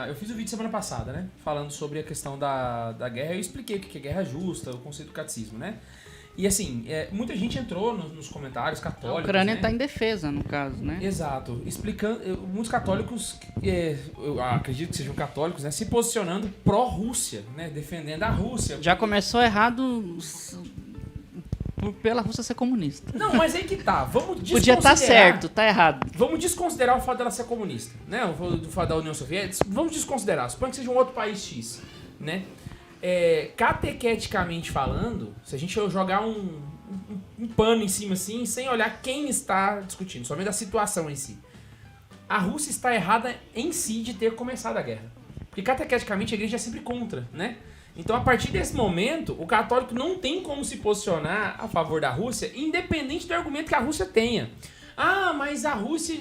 Eu fiz o vídeo semana passada, né? Falando sobre a questão da guerra. Eu expliquei o que é guerra justa, o conceito do catecismo, né? E assim, muita gente entrou nos comentários católicos. A Ucrânia né? está em defesa, no caso, né? Exato. Explicando. Muitos católicos, eu acredito que sejam católicos, né? Se posicionando pró-Rússia, né? Defendendo a Rússia. Já começou errado pela Rússia ser comunista. Não, mas aí que tá. Vamos desconsiderar. Podia estar certo, tá errado. Vamos desconsiderar o fato dela ser comunista, né? O fato da União Soviética. Vamos desconsiderar. Suponha que seja um outro país X, né? Catequeticamente falando, se a gente jogar um pano em cima assim, sem olhar quem está discutindo, somente a situação em si, a Rússia está errada em si de ter começado a guerra. Porque catequeticamente a igreja é sempre contra, né? Então, a partir desse momento, o católico não tem como se posicionar a favor da Rússia, independente do argumento que a Rússia tenha. Ah, mas a Rússia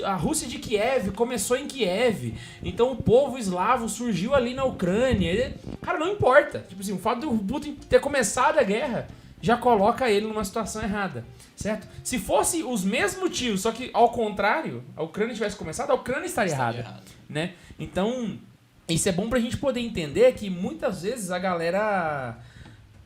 a Rússia de Kiev começou em Kiev, então o povo eslavo surgiu ali na Ucrânia. Cara, não importa. Tipo assim, o fato do Putin ter começado a guerra já coloca ele numa situação errada, certo? Se fosse os mesmos motivos, só que ao contrário, a Ucrânia tivesse começado, a Ucrânia estaria errada, né? Então, isso é bom pra gente poder entender que muitas vezes a galera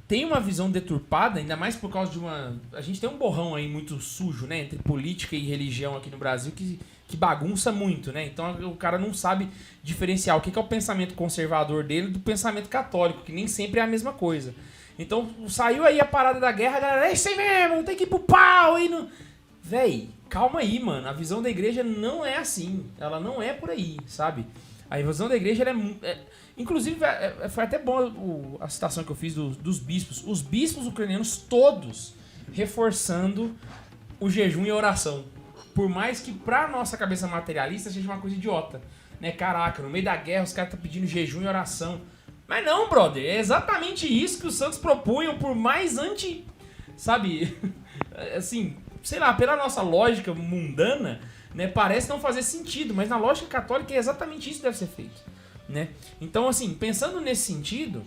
tem uma visão deturpada, ainda mais por causa de uma... A gente tem um borrão aí muito sujo, né? Entre política e religião aqui no Brasil que bagunça muito, né? Então o cara não sabe diferenciar o que é o pensamento conservador dele do pensamento católico, que nem sempre é a mesma coisa. Então saiu aí a parada da guerra, a galera, é isso aí mesmo, tem que ir pro pau e não... Véi, calma aí, mano. A visão da igreja não é assim. Ela não é por aí, sabe? A visão da igreja, ela inclusive, foi até bom a citação que eu fiz dos bispos. Os bispos ucranianos todos reforçando o jejum e a oração. Por mais que pra nossa cabeça materialista seja uma coisa idiota. Né? Caraca, no meio da guerra os caras estão pedindo jejum e oração. Mas não, brother. É exatamente isso que os santos propunham, por mais sabe? Assim, sei lá, pela nossa lógica mundana, né, parece não fazer sentido, mas na lógica católica é exatamente isso que deve ser feito, né? Então, assim, pensando nesse sentido,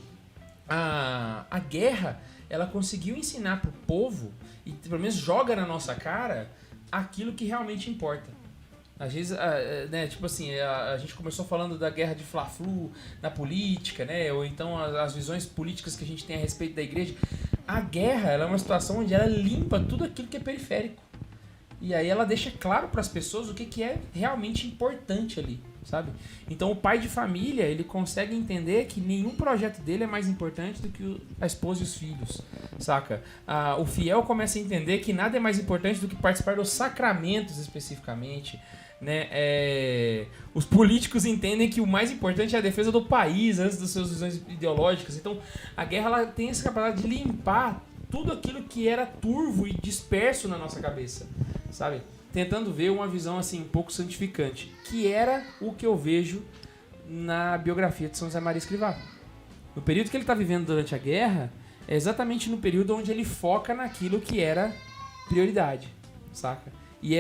a guerra, ela conseguiu ensinar pro povo, e pelo menos joga na nossa cara, aquilo que realmente importa. Às vezes, né, tipo assim, a gente começou falando da guerra de Fla-Flu na política, né, ou então as visões políticas que a gente tem a respeito da igreja. A guerra, ela é uma situação onde ela limpa tudo aquilo que é periférico. E aí ela deixa claro para as pessoas o que é realmente importante ali, sabe? Então o pai de família, ele consegue entender que nenhum projeto dele é mais importante do que a esposa e os filhos, saca? O fiel começa a entender que nada é mais importante do que participar dos sacramentos especificamente, né? Os políticos entendem que o mais importante é a defesa do país antes das suas visões ideológicas. Então a guerra, ela tem essa capacidade de limpar tudo aquilo que era turvo e disperso na nossa cabeça, sabe? Tentando ver uma visão assim um pouco santificante, que era o que eu vejo na biografia de São José Maria Escrivá. No período que ele está vivendo durante a guerra, é exatamente no período onde ele foca naquilo que era prioridade, saca? E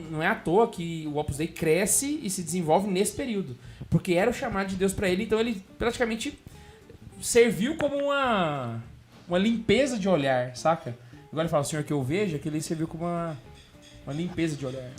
não é à toa que o Opus Dei cresce e se desenvolve nesse período, porque era o chamado de Deus para ele, então ele praticamente serviu como uma limpeza de olhar, saca? Agora ele fala, o Senhor que eu vejo, aquele serviu como uma limpeza de olhar.